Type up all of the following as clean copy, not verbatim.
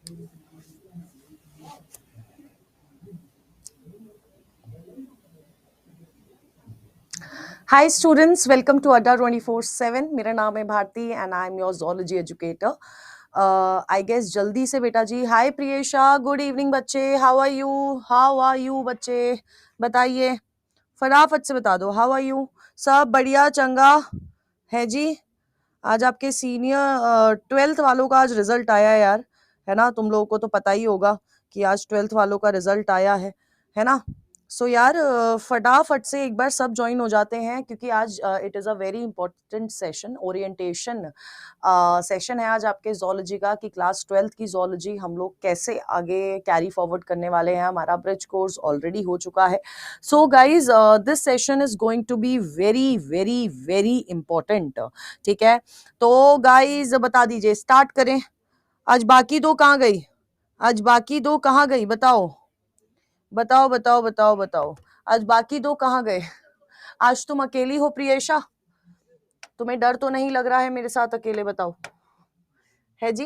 Hi students, welcome to Adda 24/7. मेरा नाम है Bharti and I am your zoology educator. I guess जल्दी से बेटा जी. Hi प्रियेशा, good evening बच्चे. How are you? How are you बच्चे? बताइए, फटाफट से बता दो. How are you? सब बढ़िया चंगा है जी. आज आपके सीनियर 12th वालों का आज रिजल्ट आया है यार, है ना. तुम लोगों को तो पता ही होगा कि आज 12th वालों का रिजल्ट आया है ना. सो यार फटाफट से एक बार सब ज्वाइन हो जाते हैं क्योंकि आज it is a very important session, orientation session है आज आपके जोलॉजी का कि क्लास 12th की जोलॉजी हम लोग कैसे आगे कैरी फॉरवर्ड करने वाले हैं. हमारा ब्रिज कोर्स ऑलरेडी हो चुका है. So guys this session is going to be very very very important. ठीक है, तो गाइज बता दीजिए, स्टार्ट करें. आज बाकी दो कहाँ गई? आज बाकी दो कहाँ गई? बताओ बताओ बताओ बताओ बताओ. आज बाकी दो कहाँ गए? आज तुम अकेली हो प्रियेशा? तुम्हें डर तो नहीं लग रहा है मेरे साथ अकेले? बताओ. है जी?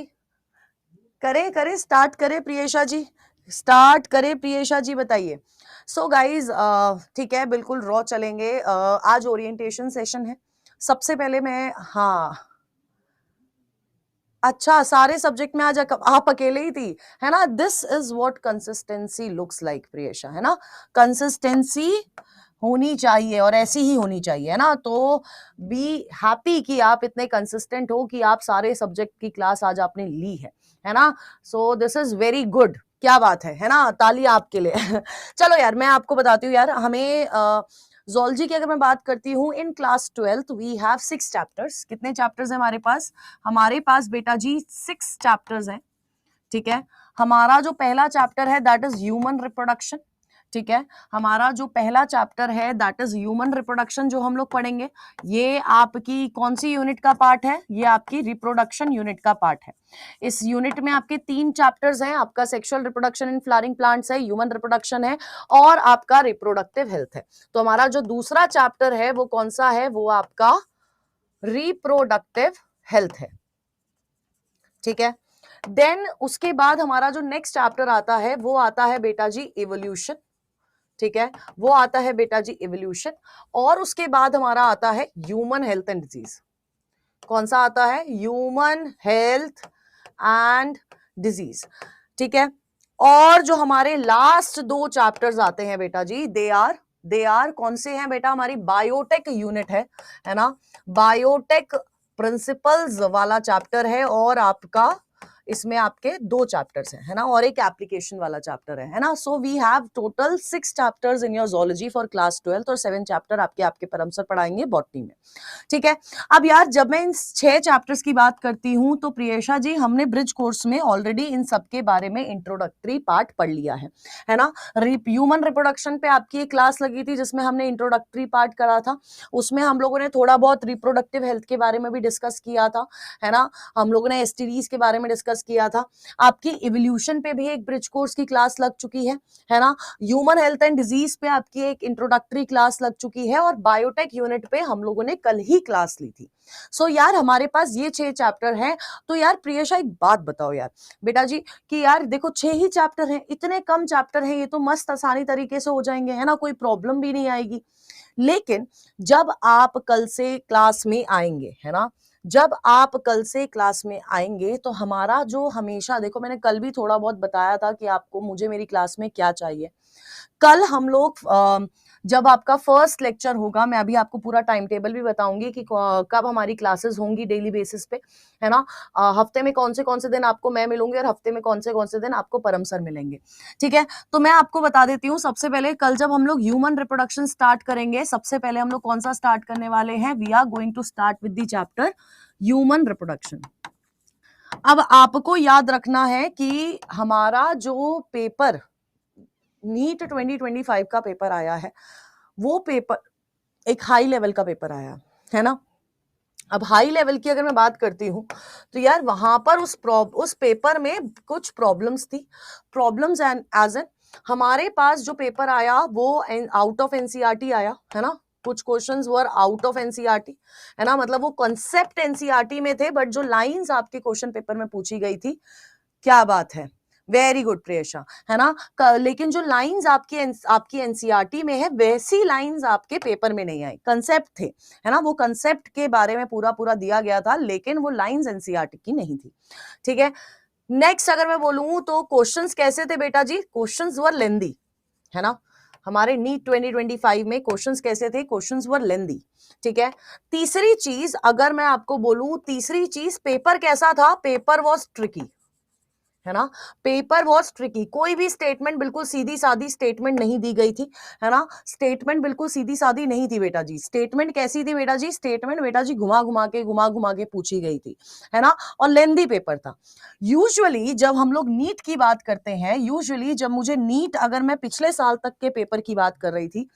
करे करे स्टार्ट करे प्रियेशा जी, स्टार्ट करे प्रियेशा जी, बताइए. सो गाइज ठीक है, बिल्कुल रॉ चलेंगे. आज ओरिएंटेशन सेशन है. सबसे पहले मैं, हाँ अच्छा, सारे सब्जेक्ट में आज आप अकेले ही थी, है ना. This is what consistency looks like Priyesha, है ना. कंसिस्टेंसी होनी चाहिए और ऐसी ही होनी चाहिए, है ना. तो बी हैप्पी कि आप इतने कंसिस्टेंट हो कि आप सारे सब्जेक्ट की क्लास आज आपने ली है ना. So this is very good. क्या बात है ना. ताली आपके लिए. चलो यार, मैं आपको बताती हूँ यार, हमें जोलॉजी की अगर मैं बात करती हूँ, in class 12th we have 6 chapters. कितने चैप्टर्स हैं हमारे पास? हमारे पास बेटा जी 6 चैप्टर्स हैं. ठीक है, हमारा जो पहला चैप्टर है दैट इज ह्यूमन रिप्रोडक्शन. ठीक है, हमारा जो पहला चैप्टर है दैट इज ह्यूमन रिप्रोडक्शन जो हम लोग पढ़ेंगे, ये आपकी कौन सी यूनिट का पार्ट है? ये आपकी रिप्रोडक्शन यूनिट का पार्ट है. इस यूनिट में आपके 3 चैप्टर्स हैं. आपका sexual reproduction in flowering plants है, ह्यूमन रिप्रोडक्शन है और आपका रिप्रोडक्टिव हेल्थ है. तो हमारा जो दूसरा चैप्टर है वो कौन सा है? वो आपका रिप्रोडक्टिव हेल्थ है. ठीक है, देन उसके बाद हमारा जो नेक्स्ट चैप्टर आता है वो आता है बेटा जी इवोल्यूशन. ठीक है, वो आता है बेटा जी इवोल्यूशन. और उसके बाद हमारा आता है ह्यूमन हेल्थ एंड डिजीज. कौन सा आता है? Human health and disease. ठीक है, और जो हमारे लास्ट 2 चैप्टर्स आते हैं बेटा जी, दे आर कौन से हैं बेटा? हमारी बायोटेक यूनिट है ना. बायोटेक प्रिंसिपल्स वाला चैप्टर है और आपका इसमें आपके 2 चैप्टर्स हैं, है ना, और एक एप्लीकेशन वाला चैप्टर है ना. So we have total 6 chapters in your zoology for class 12th और 7 चैप्टर आपके परम सर पढ़ाएंगे बॉटनी में. ठीक है, अब यार जब मैं इन 6 चैप्टर्स की बात करती हूं तो प्रियेशा जी, हमने ब्रिज कोर्स में ऑलरेडी इन सब के बारे में इंट्रोडक्टरी पार्ट पढ़ लिया है ना. ह्यूमन रिप्रोडक्शन पे आपकी एक क्लास लगी थी जिसमें हमने इंट्रोडक्टरी पार्ट करा था. उसमें हम लोगों ने थोड़ा बहुत रिप्रोडक्टिव हेल्थ के बारे में भी डिस्कस किया था, है ना. हम लोगों ने एसटीडीज के बारे में डिस्कस किया था. आपकी इवोल्यूशन पे भी एक ब्रिज कोर्स की क्लास लग चुकी है ना. ह्यूमन हेल्थ एंड डिजीज पे आपकी एक इंट्रोडक्टरी क्लास लग चुकी है और बायोटेक यूनिट पे हम लोगों ने कल ही क्लास ली थी. सो यार हमारे पास ये 6 चैप्टर हैं. तो यार प्रियेशा एक बात बताओ यार बेटा जी कि यार देखो 6 ही चैप्टर हैं, इतने कम चैप्टर हैं, ये तो मस्त आसानी तरीके से हो जाएंगे, है ना, कोई प्रॉब्लम भी नहीं आएगी. लेकिन जब आप कल से क्लास में आएंगे, है ना, जब आप कल से क्लास में आएंगे तो हमारा जो हमेशा, देखो मैंने कल भी थोड़ा बहुत बताया था कि आपको मुझे मेरी क्लास में क्या चाहिए. कल हम लोग जब आपका फर्स्ट लेक्चर होगा, मैं अभी आपको पूरा टाइम टेबल भी बताऊंगी कि कब हमारी क्लासेस होंगी डेली बेसिस पे, है ना. हफ्ते में कौन से दिन आपको मैं मिलूंगी और हफ्ते में कौन से दिन आपको परम सर मिलेंगे. ठीक है, तो मैं आपको बता देती हूँ. सबसे पहले कल जब हम लोग ह्यूमन रिप्रोडक्शन स्टार्ट करेंगे, सबसे पहले हम लोग कौन सा स्टार्ट करने वाले हैं? We are going to start with the chapter human reproduction. अब आपको याद रखना है कि हमारा जो पेपर नीट 2025 का पेपर आया है, वो पेपर एक हाई लेवल का पेपर आया है ना. अब हाई लेवल की अगर मैं बात करती हूँ तो यार वहां पर उस पेपर में कुछ प्रॉब्लम्स थी. प्रॉब्लम्स एज एन हमारे पास जो पेपर आया वो आउट ऑफ एनसीईआरटी आया, है ना. कुछ questions were out of NCERT, है ना, मतलब वो कॉन्सेप्ट एनसीईआरटी में थे बट जो लाइंस आपके क्वेश्चन पेपर में पूछी गई थी क्या बात है, वेरी गुड प्रियशा, है ना। लेकिन जो लाइंस आपकी एनसीईआरटी में है वैसी लाइंस आपके पेपर में नहीं आई, कंसेप्ट थे, है ना, वो कंसेप्ट के बारे में पूरा पूरा दिया गया था, लेकिन वो लाइंस एनसीईआरटी की नहीं थी, ठीक है। नेक्स्ट अगर मैं बोलूं तो क्वेश्चंस कैसे थे बेटा जी, क्वेश्चंस वर लेंदी, है ना, हमारे नीट 2025 में क्वेश्चंस कैसे थे, क्वेश्चंस वर लेंदी, ठीक है। तीसरी चीज अगर मैं आपको बोलूं, तीसरी चीज पेपर कैसा था, पेपर वॉज ट्रिकी, है ना, पेपर वॉज ट्रिकी, कोई भी स्टेटमेंट बिल्कुल सीधी सादी स्टेटमेंट नहीं दी गई थी, है ना, स्टेटमेंट बिल्कुल सीधी सादी नहीं थी बेटा जी, स्टेटमेंट कैसी थी बेटा जी, स्टेटमेंट बेटा जी घुमा घुमा के पूछी गई थी, है ना, और लेंदी पेपर था। यूजुअली जब हम लोग नीट की बात करते हैं, यूजुअली जब मुझे नीट, अगर मैं पिछले साल तक के पेपर की बात कर रही थी,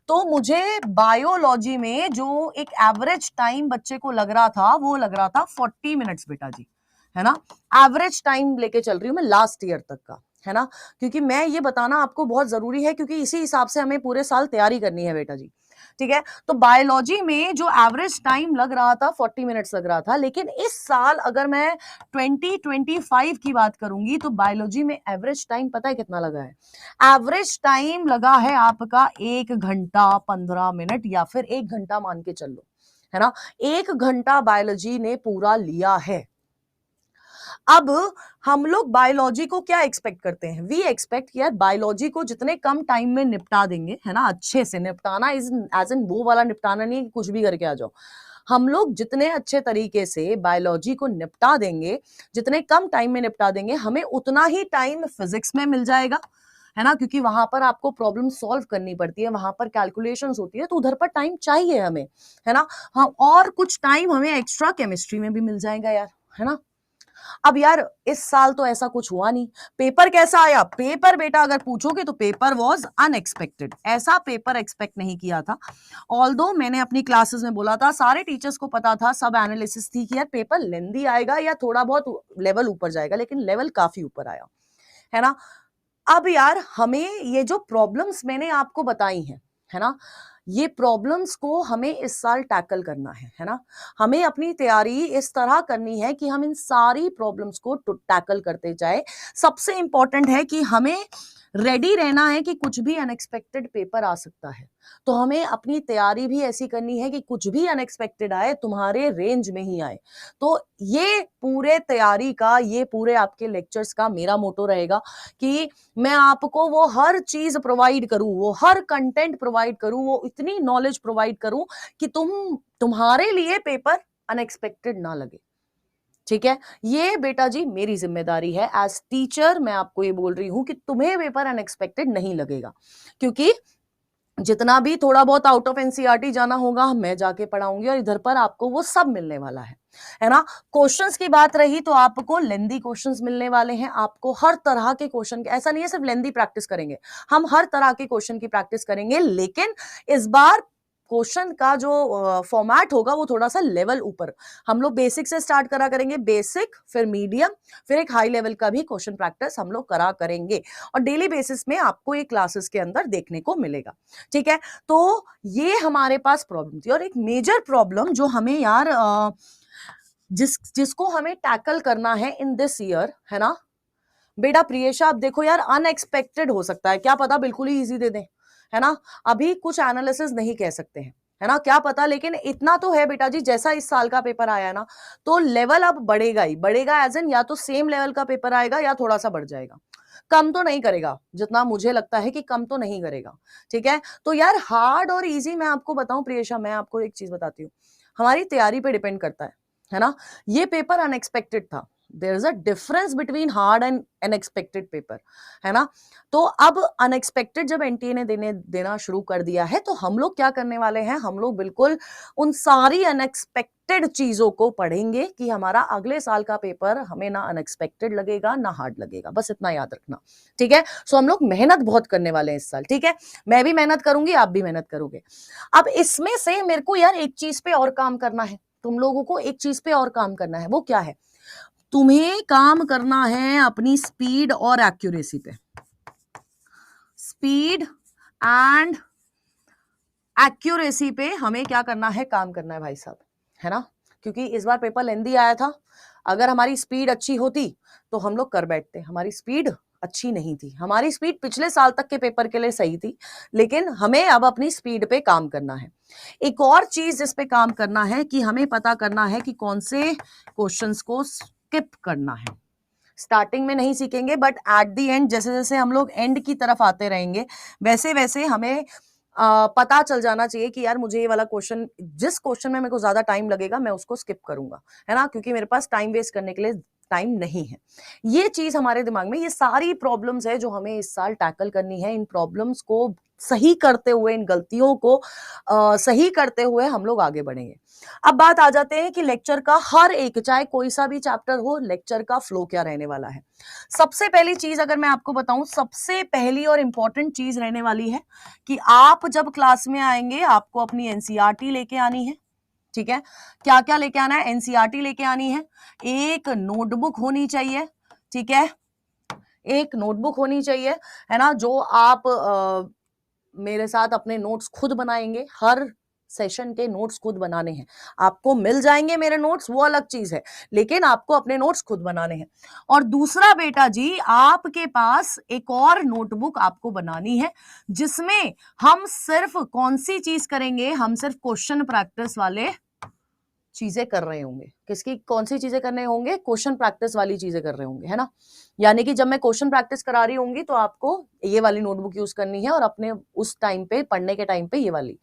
तो मुझे बायोलॉजी में जो एक एवरेज टाइम बच्चे को लग रहा था, वो लग रहा था 40 मिनट्स बेटा जी, है ना, एवरेज टाइम लेके चल रही हूं मैं लास्ट ईयर तक का, है ना, क्योंकि मैं ये बताना आपको बहुत जरूरी है, क्योंकि इसी हिसाब से हमें पूरे साल तैयारी करनी है बेटा जी, ठीक है। तो बायोलॉजी में जो एवरेज टाइम लग रहा था 40 मिनट्स लग रहा था, लेकिन इस साल अगर मैं 2025 की बात करूंगी तो बायोलॉजी में एवरेज टाइम पता है कितना लगा है, एवरेज टाइम लगा है आपका 1 घंटा 15 मिनट, या फिर 1 घंटा मान के चल लो, है ना, 1 घंटा बायोलॉजी ने पूरा लिया है। अब हम लोग बायोलॉजी को क्या एक्सपेक्ट करते हैं, वी एक्सपेक्ट यार बायोलॉजी को जितने कम टाइम में निपटा देंगे, है ना, अच्छे से निपटाना इज एज इन वो वाला निपटाना नहीं कुछ भी करके आ जाओ, हम लोग जितने अच्छे तरीके से बायोलॉजी को निपटा देंगे, जितने कम टाइम में निपटा देंगे, हमें उतना ही टाइम फिजिक्स में मिल जाएगा, है ना, क्योंकि वहां पर आपको प्रॉब्लम सॉल्व करनी पड़ती है, वहां पर कैलकुलेशंस होती है, तो उधर पर टाइम चाहिए हमें, है ना, हाँ, और कुछ टाइम हमें एक्स्ट्रा केमिस्ट्री में भी मिल जाएगा यार, है ना। अब यार इस साल तो ऐसा कुछ हुआ नहीं, पेपर कैसा आया, पेपर बेटा अगर पूछोगे तो पेपर वाज अनएक्सपेक्टेड, ऐसा पेपर एक्सपेक्ट नहीं किया था, ऑल्दो मैंने अपनी क्लासेस में बोला था, सारे टीचर्स को पता था, सब एनालिसिस थी कि यार पेपर लेंदी आएगा या थोड़ा बहुत लेवल ऊपर जाएगा, लेकिन लेवल काफी ऊपर आया, है ना। अब यार हमें ये जो प्रॉब्लम्स मैंने आपको बताई हैं, है ना, ये प्रॉब्लम्स को हमें इस साल टैकल करना है ना, हमें अपनी तैयारी इस तरह करनी है कि हम इन सारी प्रॉब्लम्स को टैकल करते जाए। सबसे इंपॉर्टेंट है कि हमें रेडी रहना है कि कुछ भी अनएक्सपेक्टेड पेपर आ सकता है, तो हमें अपनी तैयारी भी ऐसी करनी है कि कुछ भी अनएक्सपेक्टेड आए तुम्हारे रेंज में ही आए। तो ये पूरे तैयारी का, ये पूरे आपके लेक्चर्स का मेरा मोटो रहेगा कि मैं आपको वो हर चीज प्रोवाइड करूं, वो हर कंटेंट प्रोवाइड करूं, वो इतनी नॉलेज प्रोवाइड करूं कि तुम्हारे लिए पेपर अनएक्सपेक्टेड ना लगे, ठीक है। ये बेटा जी मेरी जिम्मेदारी है एज टीचर, मैं आपको ये बोल रही हूं कि तुम्हें पेपर अनएक्सपेक्टेड नहीं लगेगा, क्योंकि जितना भी थोड़ा बहुत आउट ऑफ एनसीईआरटी जाना होगा मैं जाके पढ़ाऊंगी, और इधर पर आपको वो सब मिलने वाला है ना। क्वेश्चंस की बात रही तो आपको लेंदी क्वेश्चंस मिलने वाले हैं, आपको हर तरह के क्वेश्चन, ऐसा नहीं है सिर्फ लेंदी प्रैक्टिस करेंगे, हम हर तरह के क्वेश्चन की प्रैक्टिस करेंगे, लेकिन इस बार क्वेश्चन का जो फॉर्मेट होगा वो थोड़ा सा लेवल ऊपर, हम लोग बेसिक से स्टार्ट करा करेंगे, बेसिक फिर मीडियम फिर एक हाई लेवल का भी क्वेश्चन प्रैक्टिस हम लोग करा करेंगे, और डेली बेसिस में आपको ये क्लासेस के अंदर देखने को मिलेगा, ठीक है। तो ये हमारे पास प्रॉब्लम थी, और एक मेजर प्रॉब्लम जो हमें यार जिसको हमें टैकल करना है इन दिस ईयर, है ना बेटा प्रियेशा, आप देखो यार अनएक्सपेक्टेड हो सकता है, क्या पता बिल्कुल ही इजी दे दें, है ना, अभी कुछ एनालिसिस नहीं कह सकते हैं, है ना, क्या पता, लेकिन इतना तो है बेटा जी जैसा इस साल का पेपर आया ना, तो लेवल अब बढ़ेगा ही बढ़ेगा, एज एन या तो सेम लेवल का पेपर आएगा या थोड़ा सा बढ़ जाएगा, कम तो नहीं करेगा, जितना मुझे लगता है कि कम तो नहीं करेगा, ठीक है। तो यार हार्ड और इजी मैं आपको बताऊं प्रियेशा, मैं आपको एक चीज बताती हूँ, हमारी तैयारी पे डिपेंड करता है ना, ये पेपर अनएक्सपेक्टेड था, there is a difference between hard and unexpected paper, है ना। तो अब अनएक्सपेक्टेड जब एनटीए ने देना शुरू कर दिया है, तो हम लोग क्या करने वाले हैं, हम लोग बिल्कुल उन सारी अनएक्सपेक्टेड चीजों को पढ़ेंगे कि हमारा अगले साल का पेपर हमें ना अनएक्सपेक्टेड लगेगा ना हार्ड लगेगा, बस इतना याद रखना, ठीक है। सो हम लोग मेहनत बहुत करने वाले हैं इस साल, ठीक है, मैं भी मेहनत करूंगी, आप भी मेहनत करोगे। अब इसमें से मेरे को यार एक चीज पे और काम करना है, तुम लोगों को एक चीज पे और काम करना है, वो क्या है, तुम्हें काम करना है अपनी स्पीड और एक्यूरेसी पे, स्पीड एंड एक्यूरेसी पे हमें क्या करना है, काम करना है भाई साहब, है ना, क्योंकि इस बार पेपर लेंदी आया था, अगर हमारी स्पीड अच्छी होती तो हम लोग कर बैठते, हमारी स्पीड अच्छी नहीं थी, हमारी स्पीड पिछले साल तक के पेपर के लिए सही थी, लेकिन हमें अब अपनी स्पीड पे काम करना है। एक और चीज जिस पे काम करना है कि हमें पता करना है कि कौन से क्वेश्चंस को स्किप करना है। स्टार्टिंग में नहीं सीखेंगे, बट एट द एंड जैसे जैसे हम लोग एंड की तरफ आते रहेंगे वैसे वैसे हमें पता चल जाना चाहिए कि यार मुझे ये वाला क्वेश्चन, जिस क्वेश्चन में मेरे को ज्यादा टाइम लगेगा मैं उसको स्किप करूंगा, है ना, क्योंकि मेरे पास टाइम वेस्ट करने के लिए टाइम नहीं है। ये चीज हमारे दिमाग में, ये सारी प्रॉब्लम्स है जो हमें इस साल टैकल करनी है। इन प्रॉब्लम्स को सही करते हुए, इन गलतियों को सही करते हुए हम लोग आगे बढ़ेंगे। अब बात आ जाते हैं कि लेक्चर का हर एक, चाहे कोई सा भी चैप्टर हो, लेक्चर का फ्लो क्या रहने वाला है। सबसे पहली चीज अगर मैं आपको बताऊं, सबसे पहली और इंपॉर्टेंट चीज रहने वाली है कि आप जब क्लास में आएंगे आपको अपनी एनसीईआरटी लेके आनी है। ठीक है, क्या क्या लेके आना है? एनसीईआरटी लेके आनी है, एक नोटबुक होनी चाहिए, ठीक है, एक नोटबुक होनी चाहिए, है ना, जो आप मेरे साथ अपने नोट्स खुद बनाएंगे। हर सेशन के नोट्स खुद बनाने हैं, आपको मिल जाएंगे मेरे नोट्स, वो अलग चीज है, लेकिन आपको अपने नोट्स खुद बनाने हैं। और दूसरा बेटा जी, आपके पास एक और नोटबुक आपको बनानी है जिसमें हम सिर्फ कौन सी चीज करेंगे, हम सिर्फ क्वेश्चन प्रैक्टिस वाले चीजें कर रहे होंगे। किसकी कौन सी चीजें करने होंगे? क्वेश्चन प्रैक्टिस वाली चीजें कर रहे होंगे, है ना। यानी कि जब मैं क्वेश्चन प्रैक्टिस करा रही होंगी तो आपको ये वाली नोटबुक यूज करनी है और अपने उस टाइम पे, पढ़ने के टाइम पे ये वाली।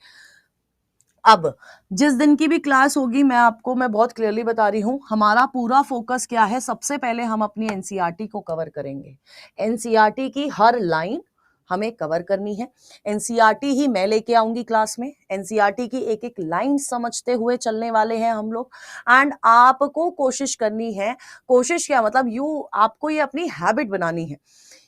अब जिस दिन की भी क्लास होगी मैं बहुत क्लियरली बता रही हूं, हमारा पूरा फोकस क्या है। सबसे पहले हम अपनी एनसीईआरटी को कवर करेंगे। एनसीईआरटी की हर लाइन हमें कवर करनी है। एनसीईआरटी ही मैं लेके आऊंगी क्लास में, एनसीईआरटी की एक एक लाइन समझते हुए चलने वाले हैं हम लोग। एंड आपको कोशिश करनी है, कोशिश क्या मतलब, आपको ये अपनी हैबिट बनानी है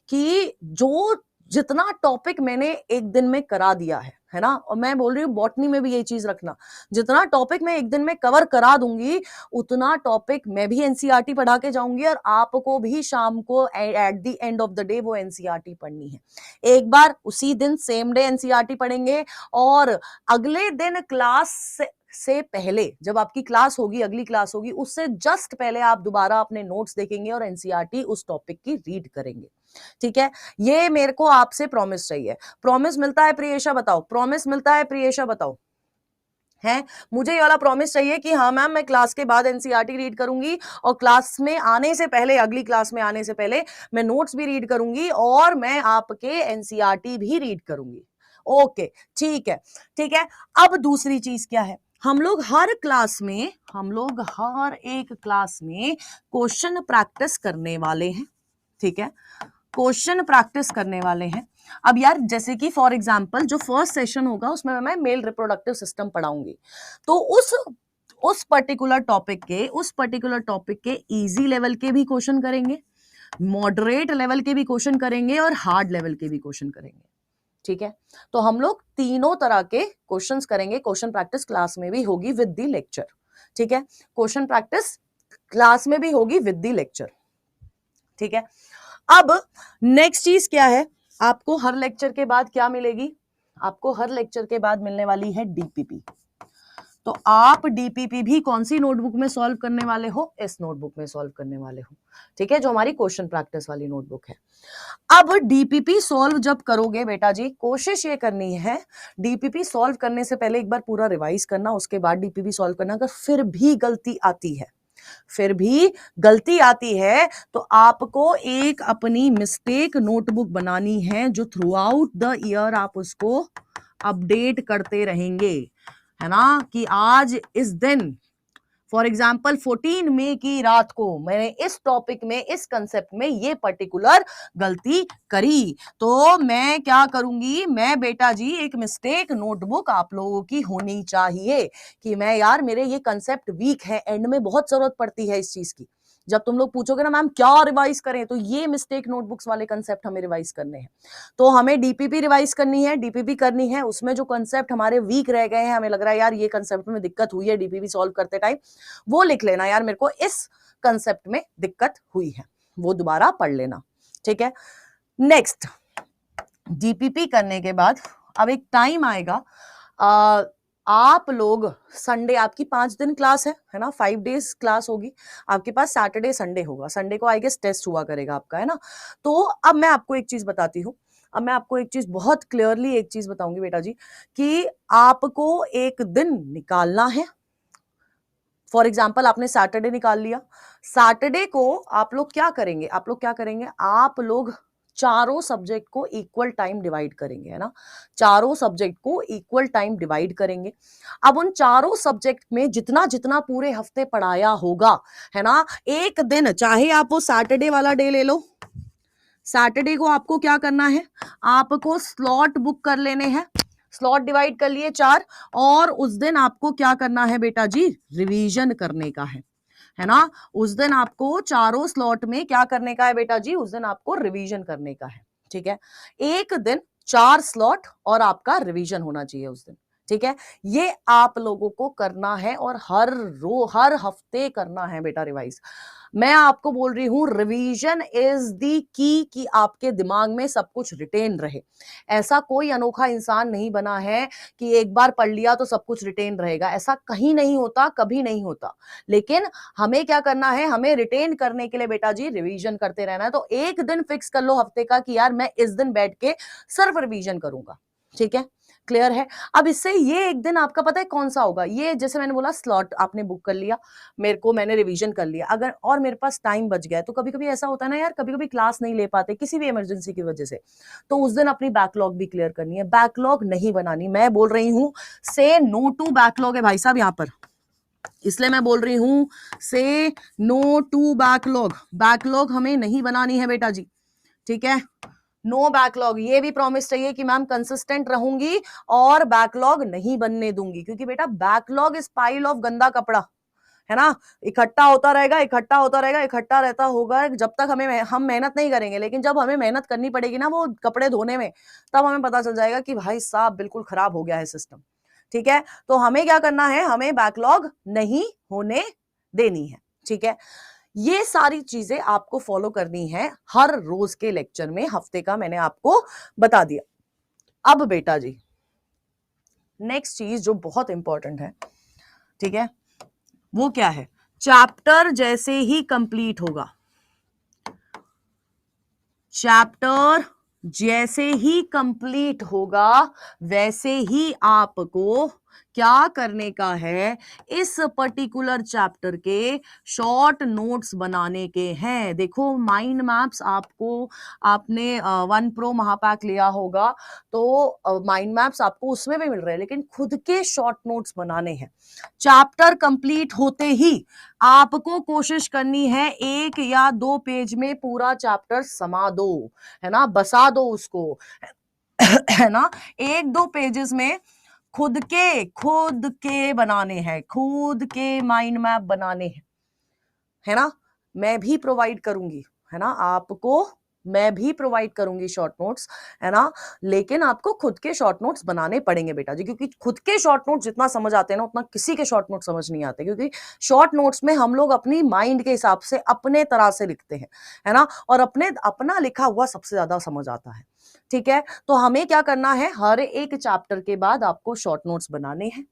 कि जो जितना टॉपिक मैंने एक दिन में करा दिया है ना, और मैं बोल रही हूँ बॉटनी में भी यही चीज रखना, जितना टॉपिक मैं एक दिन में कवर करा दूंगी उतना टॉपिक मैं भी एनसीईआरटी पढ़ा के जाऊंगी और आपको भी शाम को at the end of the day वो एनसीईआरटी पढ़नी है। एक बार उसी दिन सेम डे एनसीईआरटी पढ़ेंगे और अगले दिन क्लास से पहले, जब आपकी क्लास होगी, अगली क्लास होगी, उससे जस्ट पहले आप दोबारा अपने नोट्स देखेंगे और एनसीईआरटी उस टॉपिक की रीड करेंगे। ठीक है, ये मेरे को आपसे प्रॉमिस चाहिए। प्रॉमिस मिलता है प्रियेशा? बताओ, प्रॉमिस मिलता है प्रियेशा? बताओ, है? मुझे ये वाला प्रॉमिस चाहिए कि हाँ मैम, मैं क्लास के बाद एनसीईआरटी रीड करूंगी और क्लास में आने से पहले, अगली क्लास में आने से पहले मैं नोट्स भी रीड करूंगी और मैं आपके एनसीईआरटी भी रीड करूंगी। ओके, ठीक है, ठीक है। अब दूसरी चीज क्या है, हम लोग हर एक क्लास में क्वेश्चन प्रैक्टिस करने वाले हैं। ठीक है, क्वेश्चन प्रैक्टिस करने वाले हैं। अब यार जैसे कि फॉर एग्जांपल जो फर्स्ट सेशन होगा उसमें मैं मेल रिप्रोडक्टिव सिस्टम पढ़ाऊंगी, तो उस पर्टिकुलर टॉपिक के इजी लेवल के भी क्वेश्चन करेंगे, मॉडरेट लेवल के भी क्वेश्चन करेंगे और हार्ड लेवल के भी क्वेश्चन करेंगे। ठीक है, तो हम लोग तीनों तरह के क्वेश्चंस करेंगे। क्वेश्चन प्रैक्टिस क्लास में भी होगी विद द लेक्चर। ठीक है, क्वेश्चन प्रैक्टिस क्लास में भी होगी विद द लेक्चर। ठीक है, अब नेक्स्ट चीज क्या है, आपको हर लेक्चर के बाद क्या मिलेगी? आपको हर लेक्चर के बाद मिलने वाली है डीपीपी। तो आप डीपीपी भी कौन सी नोटबुक में सॉल्व करने वाले हो? इस नोटबुक में सॉल्व करने वाले हो। ठीक है, जो हमारी क्वेश्चन प्रैक्टिस वाली नोटबुक है। अब डीपीपी सॉल्व जब करोगे बेटा जी, कोशिश ये करनी है डीपीपी सॉल्व करने से पहले एक बार पूरा रिवाइज करना, उसके बाद डीपीपी सॉल्व करना। अगर फिर भी गलती आती है तो आपको एक अपनी मिस्टेक नोटबुक बनानी है जो थ्रू आउट द ईयर आप उसको अपडेट करते रहेंगे, है ना, कि आज इस दिन फॉर एग्जाम्पल 14 मई की रात को मैंने इस टॉपिक में, इस कंसेप्ट में ये पर्टिकुलर गलती करी, तो मैं क्या करूंगी, मैं बेटा जी एक मिस्टेक नोटबुक आप लोगों की होनी चाहिए कि मैं यार मेरे ये कंसेप्ट वीक है, एंड में बहुत जरूरत पड़ती है इस चीज की। जब तुम लोग पूछोगे ना मैम क्या रिवाइज करें, तो ये मिस्टेक नोटबुक्स वाले कंसेप्ट हमें रिवाइज करने हैं। तो हमें डीपीपी रिवाइज करनी है, डीपीपी करनी है, उसमें जो कंसेप्ट हमारे वीक रह गए हैं, हमें लग रहा है यार ये कंसेप्ट में दिक्कत हुई है डीपीपी सॉल्व करते टाइम, वो लिख लेना यार मेरे को इस कंसेप्ट में दिक्कत हुई है, वो दोबारा पढ़ लेना। ठीक है, नेक्स्ट डीपीपी करने के बाद अब एक टाइम आएगा, आप लोग संडे, आपकी 5 दिन क्लास है ना, 5 डेज क्लास होगी आपके पास, सैटरडे संडे होगा, संडे को आई गेस टेस्ट हुआ करेगा आपका, है ना। तो अब मैं आपको एक चीज बताती हूँ, अब मैं आपको एक चीज बहुत क्लियरली एक चीज बताऊंगी बेटा जी, कि आपको एक दिन निकालना है। फॉर एग्जाम्पल आपने सैटरडे निकाल लिया, सैटरडे को आप लोग क्या करेंगे, आप लोग क्या करेंगे, आप लोग चारों सब्जेक्ट को इक्वल टाइम डिवाइड करेंगे, है ना, चारों सब्जेक्ट को इक्वल टाइम डिवाइड करेंगे। अब उन चारों सब्जेक्ट में जितना जितना पूरे हफ्ते पढ़ाया होगा, है ना, एक दिन, चाहे आप वो सैटरडे वाला डे ले लो, सैटरडे को आपको क्या करना है, आपको स्लॉट बुक कर लेने हैं, स्लॉट डिवाइड कर लिए 4, और उस दिन आपको क्या करना है बेटा जी, रिवीजन करने का है ना। उस दिन आपको चारों स्लॉट में क्या करने का है बेटा जी, उस दिन आपको रिवीजन करने का है, ठीक है। एक दिन 4 स्लॉट और आपका रिवीजन होना चाहिए उस दिन, ठीक है। ये आप लोगों को करना है और हर हफ्ते करना है बेटा रिवाइज। मैं आपको बोल रही हूं रिवीजन इज दी की, कि आपके दिमाग में सब कुछ रिटेन रहे। ऐसा कोई अनोखा इंसान नहीं बना है कि एक बार पढ़ लिया तो सब कुछ रिटेन रहेगा, ऐसा कहीं नहीं होता, कभी नहीं होता। लेकिन हमें क्या करना है, हमें रिटेन करने के लिए बेटा जी रिवीजन करते रहना है। तो एक दिन फिक्स कर लो हफ्ते का कि यार मैं इस दिन बैठ के सिर्फ रिवीजन करूंगा, ठीक है, क्लियर है। अब इससे ये एक दिन आपका पता है कौन सा होगा, ये जैसे मैंने बोला स्लॉट आपने बुक कर लिया, मैंने रिवीजन कर लिया, अगर और मेरे पास टाइम बच गया, तो कभी कभी ऐसा होता है ना यार, कभी कभी क्लास नहीं ले पाते किसी भी इमरजेंसी की वजह से, तो उस दिन अपनी बैकलॉग भी क्लियर करनी है, बैकलॉग नहीं बनानी। मैं बोल रही हूं से नो टू बैकलॉग है भाई साहब यहां पर, इसलिए मैं बोल रही हूं से नो टू बैकलॉग, बैकलॉग हमें नहीं बनानी है बेटा जी, ठीक है, नो बैकलॉग। ये भी प्रॉमिस चाहिए कि मैम कंसिस्टेंट रहूंगी और बैकलॉग नहीं बनने दूंगी, क्योंकि बेटा बैकलॉग इज पाइल ऑफ गंदा कपड़ा, है ना, इकट्ठा होता रहेगा, इकट्ठा होता रहेगा, इकट्ठा रहता होगा, जब तक हम मेहनत नहीं करेंगे, लेकिन जब हमें मेहनत करनी पड़ेगी ना वो कपड़े धोने में, तब हमें पता चल जाएगा कि भाई साहब बिल्कुल खराब हो गया है सिस्टम, ठीक है। तो हमें क्या करना है, हमें बैकलॉग नहीं होने देनी है, ठीक है। ये सारी चीजें आपको फॉलो करनी है हर रोज के लेक्चर में, हफ्ते का मैंने आपको बता दिया। अब बेटा जी नेक्स्ट चीज जो बहुत इंपॉर्टेंट है, ठीक है, वो क्या है, चैप्टर जैसे ही कंप्लीट होगा, चैप्टर जैसे ही कंप्लीट होगा वैसे ही आपको क्या करने का है, इस पर्टिकुलर चैप्टर के शॉर्ट नोट्स बनाने के हैं। देखो माइंड मैप्स आपको, आपने 1 प्रो महापैक लिया होगा, तो माइंड मैप्स आपको उसमें भी मिल रहे हैं, लेकिन खुद के शॉर्ट नोट्स बनाने हैं। चैप्टर कंप्लीट होते ही आपको कोशिश करनी है 1 या 2 पेज में पूरा चैप्टर समा दो, है ना, बसा दो उसको, है ना, 1-2 पेजेस में खुद के बनाने हैं, खुद के माइंड मैप बनाने हैं, है ना। मैं भी प्रोवाइड करूंगी, है ना, आपको मैं भी प्रोवाइड करूंगी शॉर्ट नोट्स, है ना, लेकिन आपको खुद के शॉर्ट नोट्स बनाने पड़ेंगे बेटा जी, क्योंकि खुद के शॉर्ट नोट्स जितना समझ आते हैं ना, उतना किसी के शॉर्ट नोट समझ नहीं आते, क्योंकि शॉर्ट नोट्स में हम लोग अपनी माइंड के हिसाब से अपने तरह से लिखते हैं, है ना, और अपना लिखा हुआ सबसे ज्यादा समझ आता है, ठीक है। तो हमें क्या करना है, हर एक चैप्टर के बाद आपको शॉर्ट नोट्स बनाने हैं,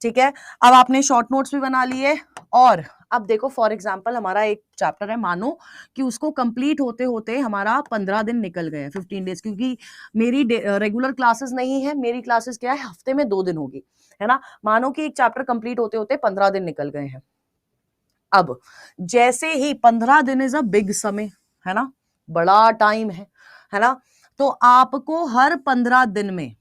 ठीक है। अब आपने शॉर्ट नोट्स भी बना लिए, और अब देखो फॉर एग्जांपल हमारा एक चैप्टर है, मानो कि उसको कंप्लीट होते होते हमारा 15 दिन निकल गए, 15 डेज, क्योंकि मेरी रेगुलर क्लासेस नहीं है, मेरी क्लासेस क्या है, हफ्ते में 2 दिन होगी, है ना। मानो कि एक चैप्टर कंप्लीट होते होते 15 दिन निकल गए हैं। अब जैसे ही 15 दिन इज अ बिग समय, है ना, बड़ा टाइम है ना, तो आपको हर 15 दिन में,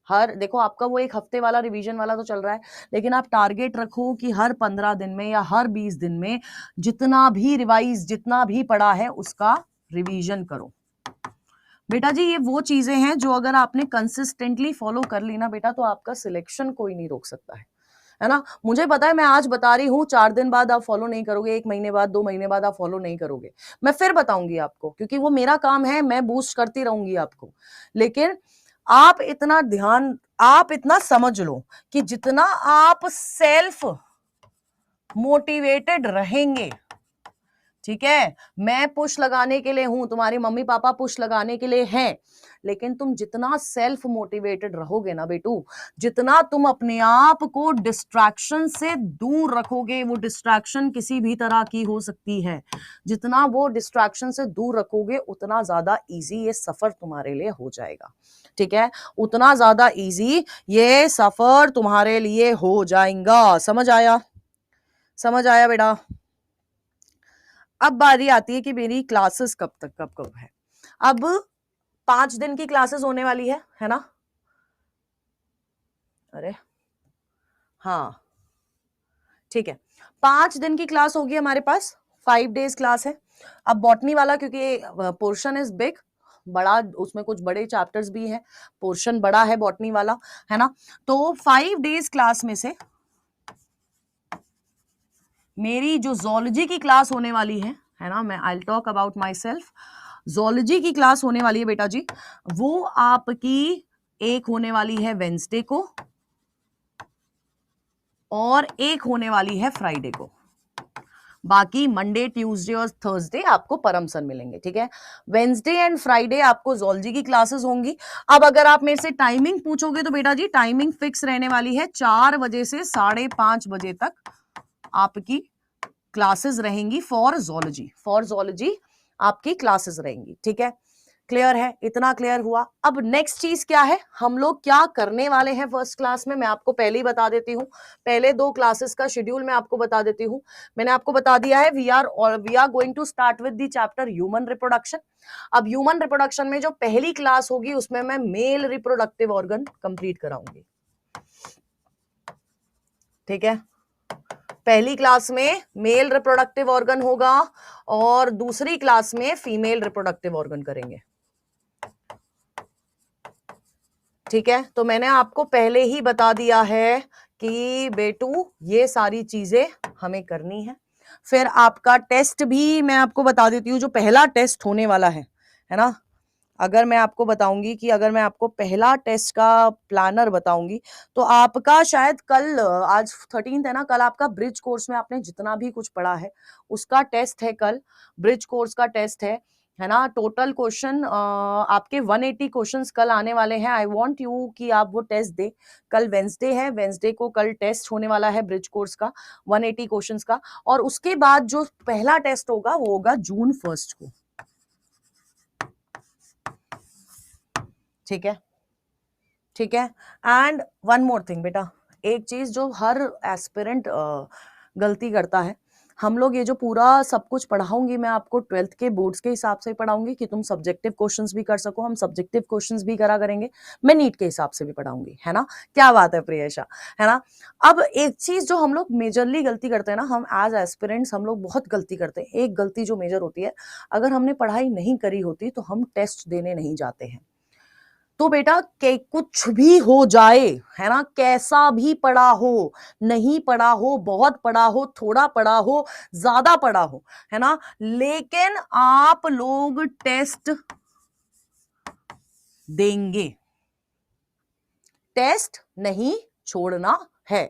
देखो आपका वो एक हफ्ते वाला रिवीजन वाला तो चल रहा है, लेकिन आप टारगेट रखो कि हर 15 दिन में या हर 20 दिन में जितना भी रिवाइज, जितना भी पढ़ा है उसका रिवीजन करो बेटा जी। ये वो चीजें हैं जो अगर आपने कंसिस्टेंटली फॉलो कर ली ना बेटा, तो आपका सिलेक्शन कोई नहीं रोक सकता है ना। मुझे पता है मैं आज बता रही हूँ, 4 दिन बाद आप फॉलो नहीं करोगे, 1 महीने बाद, 2 महीने बाद आप फॉलो नहीं करोगे, मैं फिर बताऊंगी आपको, क्योंकि वो मेरा काम है, मैं बूस्ट करती रहूंगी आपको। लेकिन आप इतना समझ लो कि जितना आप सेल्फ मोटिवेटेड रहेंगे, ठीक है, मैं पुश लगाने के लिए हूं, तुम्हारी मम्मी पापा पुश लगाने के लिए हैं, लेकिन तुम जितना सेल्फ मोटिवेटेड रहोगे ना बेटू, जितना तुम अपने आप को डिस्ट्रैक्शन से दूर रखोगे, वो डिस्ट्रैक्शन किसी भी तरह की हो सकती है, जितना वो डिस्ट्रैक्शन से दूर रखोगे उतना ज्यादा इजी ये सफर तुम्हारे लिए हो जाएगा। ठीक है, उतना ज्यादा इजी ये सफर तुम्हारे लिए हो जाएगा। समझ आया? समझ आया बेटा? अब बारी आती है कि मेरी क्लासेस कब तक कब है। अब 5 दिन की क्लासेस होने वाली है ना? अरे हाँ ठीक है, 5 दिन की क्लास होगी हमारे पास, 5 डेज क्लास है। अब बॉटनी वाला क्योंकि पोर्शन इज बिग, बड़ा, उसमें कुछ बड़े चैप्टर्स भी हैं, पोर्शन बड़ा है बॉटनी वाला, है ना? तो 5 डेज क्लास में से मेरी जो जोलॉजी की क्लास होने वाली है ना, मैं I talk about my self, zoology की क्लास होने वाली है बेटा जी, वो आपकी एक होने वाली है वेंसडे को और एक होने वाली है फ्राइडे को। बाकी मंडे, ट्यूसडे और थर्सडे आपको परम सर मिलेंगे। ठीक है, वेंसडे एंड फ्राइडे आपको जोलॉजी की क्लासेस होंगी। अब अगर आप मेरे से टाइमिंग पूछोगे तो बेटा जी टाइमिंग फिक्स रहने वाली है, 4 बजे से 5:30 बजे तक आपकी क्लासेस रहेंगी फॉर जोलॉजी आपकी क्लासेस रहेंगी। ठीक है, क्लियर है? इतना क्लियर हुआ। अब नेक्स्ट चीज क्या है, हम लोग क्या करने वाले हैं फर्स्ट क्लास में, मैं आपको पहले ही बता देती हूँ। पहले 2 क्लासेस का शेड्यूल मैं आपको बता देती हूँ। मैंने आपको बता दिया है we are going to start with the chapter human reproduction. अब ह्यूमन रिप्रोडक्शन में जो पहली क्लास होगी उसमें मैं मेल रिप्रोडक्टिव ऑर्गन कंप्लीट कराऊंगी। ठीक है, पहली क्लास में मेल रिप्रोडक्टिव ऑर्गन होगा और दूसरी क्लास में फीमेल रिप्रोडक्टिव ऑर्गन करेंगे। ठीक है, तो मैंने आपको पहले ही बता दिया है कि बेटू ये सारी चीजें हमें करनी है। फिर आपका टेस्ट भी मैं आपको बता देती हूँ, जो पहला टेस्ट होने वाला है ना। अगर मैं आपको बताऊंगी कि अगर मैं आपको पहला टेस्ट का प्लानर बताऊंगी तो आपका शायद कल, आज 13 है ना, कल आपका ब्रिज कोर्स में आपने जितना भी कुछ पढ़ा है उसका टेस्ट है, कल ब्रिज कोर्स का टेस्ट है ना। टोटल क्वेश्चन आपके 180 क्वेश्चंस कल आने वाले हैं। आई वांट यू कि आप वो टेस्ट दे। कल वेंसडे है, वेंसडे को कल टेस्ट होने वाला है ब्रिज कोर्स का 180 क्वेश्चंस का, और उसके बाद जो पहला टेस्ट होगा वो होगा जून 1 को। ठीक है, ठीक है। एंड वन मोर थिंग बेटा, एक चीज जो हर एस्पिरेंट गलती करता है, हम लोग ये जो पूरा सब कुछ पढ़ाऊंगी मैं आपको 12th के बोर्ड्स के हिसाब से पढ़ाऊंगी कि तुम सब्जेक्टिव क्वेश्चंस भी कर सको, हम सब्जेक्टिव क्वेश्चंस भी करा करेंगे, मैं नीट के हिसाब से भी पढ़ाऊंगी, है ना। क्या बात है प्रियेशा, है ना। अब एक चीज जो हम लोग मेजरली गलती करते हैं ना, हम एज एस्पिरेंट्स हम लोग बहुत गलती करते हैं। एक गलती जो मेजर होती है, अगर हमने पढ़ाई नहीं करी होती तो हम टेस्ट देने नहीं जाते हैं। तो बेटा के कुछ भी हो जाए, है ना, कैसा भी पढ़ा हो, नहीं पढ़ा हो, बहुत पढ़ा हो, थोड़ा पढ़ा हो, ज्यादा पढ़ा हो, है ना, लेकिन आप लोग टेस्ट देंगे, टेस्ट नहीं छोड़ना है,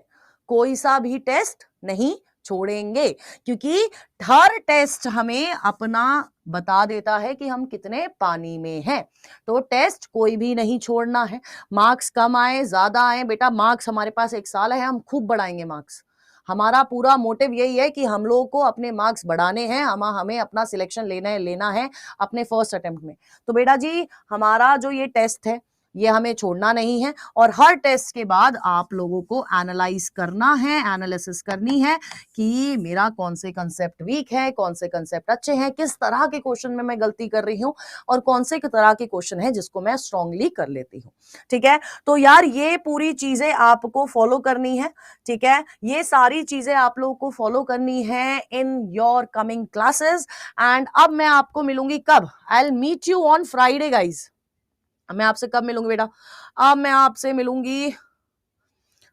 कोई सा भी टेस्ट नहीं छोड़ेंगे, क्योंकि हर टेस्ट हमें अपना बता देता है कि हम कितने पानी में हैं। तो टेस्ट कोई भी नहीं छोड़ना है, मार्क्स कम आए ज्यादा आए, बेटा मार्क्स हमारे पास 1 साल है, हम खूब बढ़ाएंगे मार्क्स। हमारा पूरा मोटिव यही है कि हम लोगों को अपने मार्क्स बढ़ाने हैं, हमें अपना सिलेक्शन लेना है अपने फर्स्ट अटेम्प्ट में। तो बेटा जी हमारा जो ये टेस्ट है ये हमें छोड़ना नहीं है, और हर टेस्ट के बाद आप लोगों को एनालाइज करना है, एनालिसिस करनी है कि मेरा कौन से कंसेप्ट वीक है, कौन से कंसेप्ट अच्छे हैं, किस तरह के क्वेश्चन में मैं गलती कर रही हूं, और कौन से तरह के क्वेश्चन है जिसको मैं स्ट्रांगली कर लेती हूँ। ठीक है, तो यार ये पूरी चीजें आपको फॉलो करनी है। ठीक है, ये सारी चीजें आप लोगों को फॉलो करनी है in your coming classes. And अब मैं आपको मिलूंगी कब? I will meet you on Friday guys. मैं आपसे कब मिलूंगी बेटा? अब मैं आपसे मिलूंगी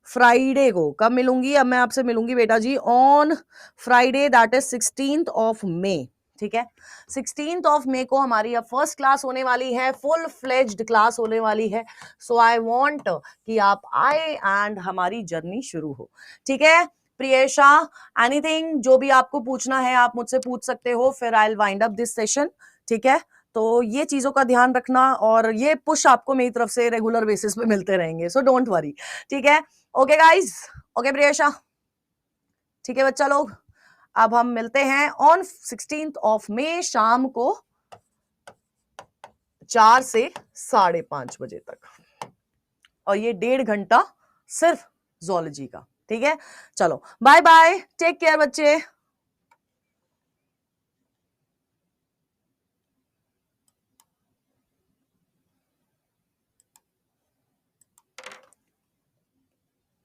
फ्राइडे को। कब मिलूंगी? अब मैं आपसे मिलूंगी बेटा जी on Friday, that is 16th of May. ठीक है, 16th ऑफ मे को हमारी अब फर्स्ट क्लास होने वाली है, फुल फ्लेज्ड क्लास होने वाली है। सो आई वांट कि आप आए एंड हमारी जर्नी शुरू हो। ठीक है प्रियेशा, एनीथिंग जो भी आपको पूछना है आप मुझसे पूछ सकते हो, फिर I will wind up this session, ठीक है? तो ये चीजों का ध्यान रखना, और ये पुश आपको मेरी तरफ से रेगुलर बेसिस पे मिलते रहेंगे, सो डोंट वरी, ठीक है? ओके गाइज, ओके प्रियेशा, ठीक है बच्चा लोग, अब हम मिलते हैं ऑन 16th ऑफ मई शाम को 4 से 5:30 बजे तक, और ये 1.5 घंटा सिर्फ ज़ूलॉजी का, ठीक है? चलो बाय बाय, टेक केयर बच्चे।